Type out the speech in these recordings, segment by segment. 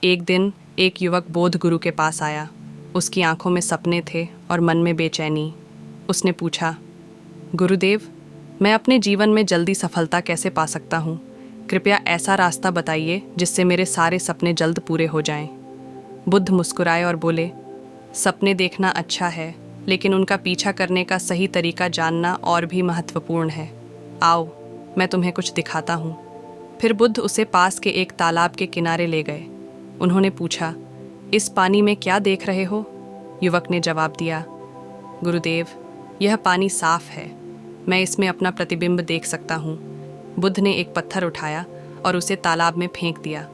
एक दिन एक युवक बोध गुरु के पास आया। उसकी आंखों में सपने थे और मन में बेचैनी। उसने पूछा, गुरुदेव, मैं अपने जीवन में जल्दी सफलता कैसे पा सकता हूँ? कृपया ऐसा रास्ता बताइए जिससे मेरे सारे सपने जल्द पूरे हो जाएं। बुद्ध मुस्कुराए और बोले, सपने देखना अच्छा है, लेकिन उनका पीछा करने का सही तरीका जानना और भी महत्वपूर्ण है। आओ, मैं तुम्हें कुछ दिखाता हूँ। फिर बुद्ध उसे पास के एक तालाब के किनारे ले गए। उन्होंने पूछा, इस पानी में क्या देख रहे हो? युवक ने जवाब दिया, गुरुदेव, यह पानी साफ है, मैं इसमें अपना प्रतिबिंब देख सकता हूँ। बुद्ध ने एक पत्थर उठाया और उसे तालाब में फेंक दिया।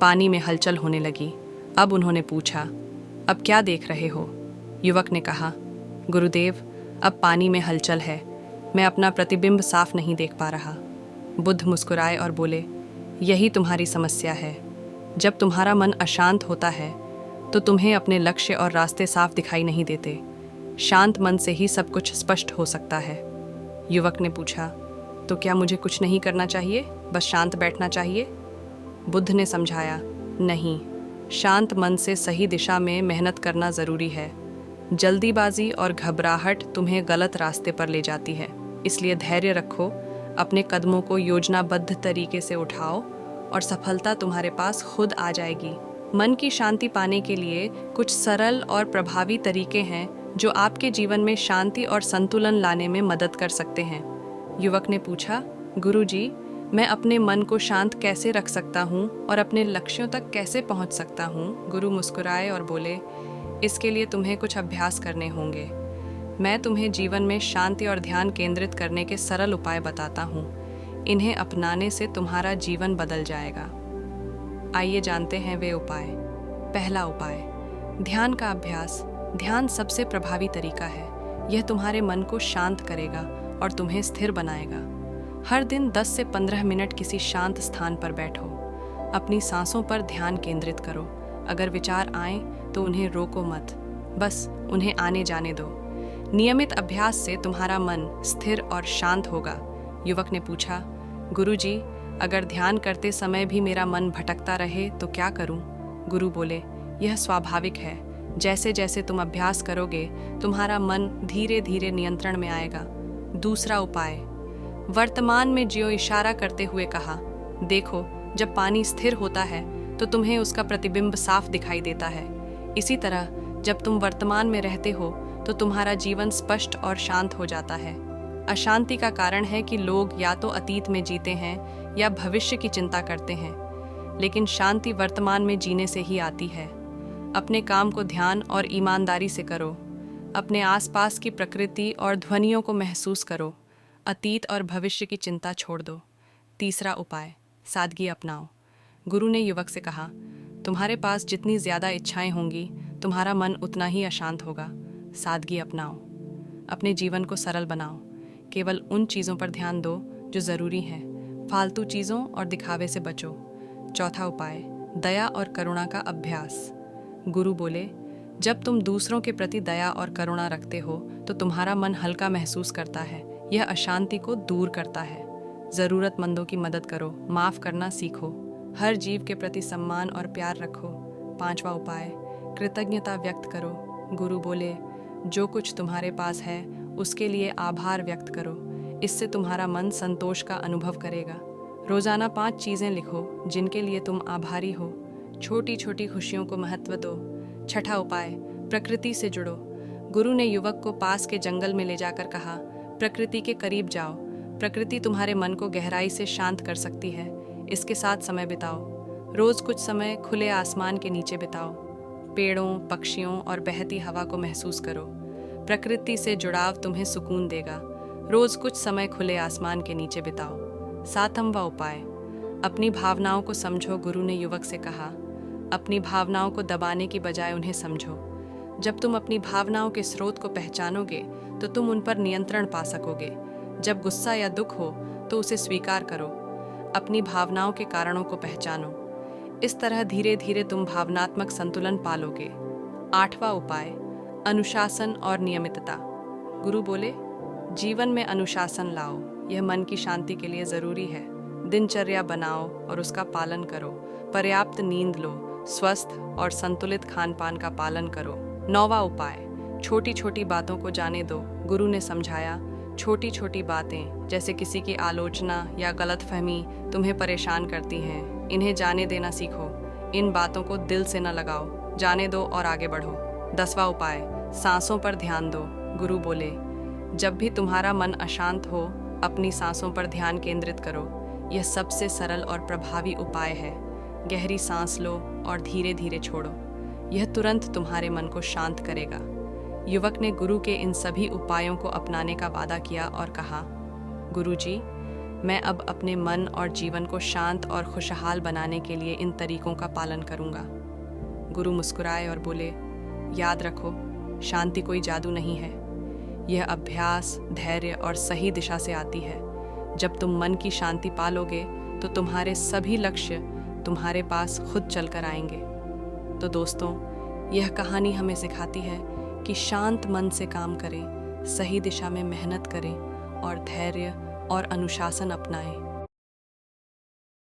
पानी में हलचल होने लगी। अब उन्होंने पूछा, अब क्या देख रहे हो? युवक ने कहा, गुरुदेव, अब पानी में हलचल है, मैं अपना प्रतिबिंब साफ नहीं देख पा रहा। बुद्ध मुस्कुराए और बोले, यही तुम्हारी समस्या है। जब तुम्हारा मन अशांत होता है तो तुम्हें अपने लक्ष्य और रास्ते साफ दिखाई नहीं देते। शांत मन से ही सब कुछ स्पष्ट हो सकता है। युवक ने पूछा, तो क्या मुझे कुछ नहीं करना चाहिए, बस शांत बैठना चाहिए? बुद्ध ने समझाया, नहीं, शांत मन से सही दिशा में मेहनत करना ज़रूरी है। जल्दीबाजी और घबराहट तुम्हें गलत रास्ते पर ले जाती है। इसलिए धैर्य रखो, अपने कदमों को योजनाबद्ध तरीके से उठाओ और सफलता तुम्हारे पास खुद आ जाएगी। मन की शांति पाने के लिए कुछ सरल और प्रभावी तरीके हैं जो आपके जीवन में शांति और संतुलन लाने में मदद कर सकते हैं। युवक ने पूछा, गुरुजी, मैं अपने मन को शांत कैसे रख सकता हूँ और अपने लक्ष्यों तक कैसे पहुँच सकता हूँ? गुरु मुस्कुराए और बोले, इसके लिए तुम्हें कुछ अभ्यास करने होंगे। मैं तुम्हें जीवन में शांति और ध्यान केंद्रित करने के सरल उपाय बताता हूँ। इन्हें अपनाने से तुम्हारा जीवन बदल जाएगा। आइए जानते हैं वे उपाय। पहला उपाय, ध्यान का अभ्यास। ध्यान सबसे प्रभावी तरीका है। यह तुम्हारे मन को शांत करेगा और तुम्हें स्थिर बनाएगा। हर दिन 10 से 15 मिनट किसी शांत स्थान पर बैठो। अपनी सांसों पर ध्यान केंद्रित करो। अगर विचार आए तो उन्हें रोको मत, बस उन्हें आने जाने दो। नियमित अभ्यास से तुम्हारा मन स्थिर और शांत होगा। युवक ने पूछा, गुरुजी, अगर ध्यान करते समय भी मेरा मन भटकता रहे तो क्या करूं? गुरु बोले, यह स्वाभाविक है। जैसे जैसे तुम अभ्यास करोगे, तुम्हारा मन धीरे धीरे नियंत्रण में आएगा। दूसरा उपाय, वर्तमान में जियो। इशारा करते हुए कहा, देखो, जब पानी स्थिर होता है तो तुम्हें उसका प्रतिबिंब साफ दिखाई देता है। इसी तरह जब तुम वर्तमान में रहते हो तो तुम्हारा जीवन स्पष्ट और शांत हो जाता है। अशांति का कारण है कि लोग या तो अतीत में जीते हैं या भविष्य की चिंता करते हैं, लेकिन शांति वर्तमान में जीने से ही आती है। अपने काम को ध्यान और ईमानदारी से करो। अपने आसपास की प्रकृति और ध्वनियों को महसूस करो। अतीत और भविष्य की चिंता छोड़ दो। तीसरा उपाय, सादगी अपनाओ। गुरु ने युवक से कहा, तुम्हारे पास जितनी ज़्यादा इच्छाएं होंगी, तुम्हारा मन उतना ही अशांत होगा। सादगी अपनाओ। अपने जीवन को सरल बनाओ। केवल उन चीज़ों पर ध्यान दो जो ज़रूरी हैं। फालतू चीज़ों और दिखावे से बचो। चौथा उपाय, दया और करुणा का अभ्यास। गुरु बोले, जब तुम दूसरों के प्रति दया और करुणा रखते हो तो तुम्हारा मन हल्का महसूस करता है। यह अशांति को दूर करता है। ज़रूरतमंदों की मदद करो। माफ़ करना सीखो। हर जीव के प्रति सम्मान और प्यार रखो। पांचवा उपाय, कृतज्ञता व्यक्त करो। गुरु बोले, जो कुछ तुम्हारे पास है उसके लिए आभार व्यक्त करो। इससे तुम्हारा मन संतोष का अनुभव करेगा। रोज़ाना 5 चीज़ें लिखो जिनके लिए तुम आभारी हो। छोटी छोटी खुशियों को महत्व दो। छठा उपाय, प्रकृति से जुड़ो। गुरु ने युवक को पास के जंगल में ले जाकर कहा, प्रकृति के करीब जाओ। प्रकृति तुम्हारे मन को गहराई से शांत कर सकती है। इसके साथ समय बिताओ। रोज़ कुछ समय खुले आसमान के नीचे बिताओ। पेड़ों, पक्षियों और बहती हवा को महसूस करो। प्रकृति से जुड़ाव तुम्हें सुकून देगा। रोज़ कुछ समय खुले आसमान के नीचे बिताओ। सातवां उपाय, अपनी भावनाओं को समझो। गुरु ने युवक से कहा, अपनी भावनाओं को दबाने की बजाय उन्हें समझो। जब तुम अपनी भावनाओं के स्रोत को पहचानोगे तो तुम उन पर नियंत्रण पा सकोगे। जब गुस्सा या दुख हो तो उसे स्वीकार करो। अपनी भावनाओं के कारणों को पहचानो। इस तरह धीरे धीरे तुम भावनात्मक संतुलन पालोगे। आठवां उपाय, अनुशासन और नियमितता। गुरु बोले, जीवन में अनुशासन लाओ। यह मन की शांति के लिए ज़रूरी है। दिनचर्या बनाओ और उसका पालन करो। पर्याप्त नींद लो, स्वस्थ और संतुलित खान पान का पालन करो। 9वां उपाय, छोटी छोटी बातों को जाने दो। गुरु ने समझाया, छोटी छोटी बातें जैसे किसी की आलोचना या गलतफहमी तुम्हें परेशान करती हैं, इन्हें जाने देना सीखो। इन बातों को दिल से न लगाओ, जाने दो और आगे बढ़ो। 10वां उपाय, सांसों पर ध्यान दो। गुरु बोले, जब भी तुम्हारा मन अशांत हो, अपनी सांसों पर ध्यान केंद्रित करो। यह सबसे सरल और प्रभावी उपाय है। गहरी सांस लो और धीरे धीरे छोड़ो। यह तुरंत तुम्हारे मन को शांत करेगा। युवक ने गुरु के इन सभी उपायों को अपनाने का वादा किया और कहा, गुरुजी, मैं अब अपने मन और जीवन को शांत और खुशहाल बनाने के लिए इन तरीकों का पालन करूंगा। गुरु मुस्कुराए और बोले, याद रखो, शांति कोई जादू नहीं है। यह अभ्यास, धैर्य और सही दिशा से आती है। जब तुम मन की शांति पालोगे तो तुम्हारे सभी लक्ष्य तुम्हारे पास खुद चलकर आएंगे। तो दोस्तों, यह कहानी हमें सिखाती है कि शांत मन से काम करें, सही दिशा में मेहनत करें और धैर्य और अनुशासन अपनाएं।